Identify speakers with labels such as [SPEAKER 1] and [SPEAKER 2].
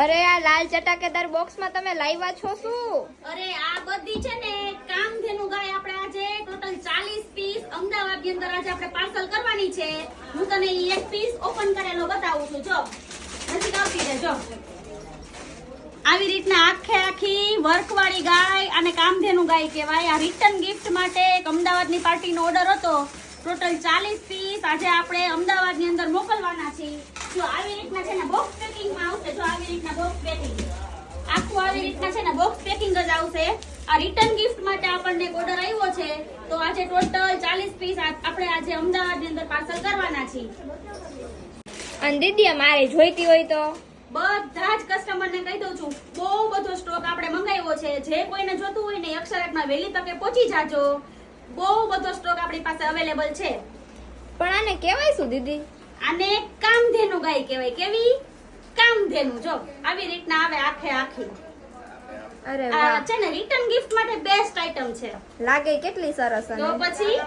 [SPEAKER 1] અરે આ લાલ ચટાકેદાર બોક્સમાં તમે લાવ્યા છો શું?
[SPEAKER 2] અરે આ બધી છે ને કામધેનુ ગાય આપણે આજે ટોટલ 40 પીસ અમદાવાદની અંદર આજે આપણે પાર્સલ કરવાની છે. હું તને ઈ એક પીસ ઓપન કરેલો બતાવું છું. જો નજીક આવતી છે. જો આવી રીતના આખી વર્કવાળી ગાય અને કામધેનુ ગાય કહેવાય. આ રિટર્ન ગિફ્ટ માટે એક અમદાવાદની પાર્ટીનો ઓર્ડર હતો. ટોટલ 40 પીસ આજે આપણે અમદાવાદની અંદર મોકલવાના છે. જો આવી રીતના છે ને બોક્સ પેકિંગમાં આવશે. જો આવી રીતના બોક્સ પેકિંગ આખું આવી રીતના છે ને બોક્સ પેકિંગ જ આવશે. આ રિટર્ન ગિફ્ટ માટે આપણને એક ઓર્ડર આવ્યો છે. તો આજે ટોટલ 40 પીસ આપણે આજે અમદાવાદની અંદર પાર્સલ કરવાના છીએ.
[SPEAKER 1] અને દીદી મારે જોઈતી હોય તો
[SPEAKER 2] બધા જ કસ્ટમરને કહી દઉં છું, બહુ બધો સ્ટોક આપણે મંગાવ્યો છે. જે કોઈને જોતું હોય ને અક્ષરકમાં વહેલી તકે પહોંચી જાજો. બહુ બધો સ્ટોક આપણી પાસે અવેલેબલ છે.
[SPEAKER 1] પણ આને કહેવાય શું દીદી?
[SPEAKER 2] આને કામધેનુ ગાય કહેવાય. કેવી? કામધેનુ. જો આવી રીતના આવે આખી.
[SPEAKER 1] અરે
[SPEAKER 2] આ
[SPEAKER 1] વાહ,
[SPEAKER 2] છે ને રિટર્ન ગિફ્ટ માટે બેસ્ટ આઈટમ છે.
[SPEAKER 1] લાગે કેટલી સરસ.
[SPEAKER 2] તો
[SPEAKER 1] અને
[SPEAKER 2] પછી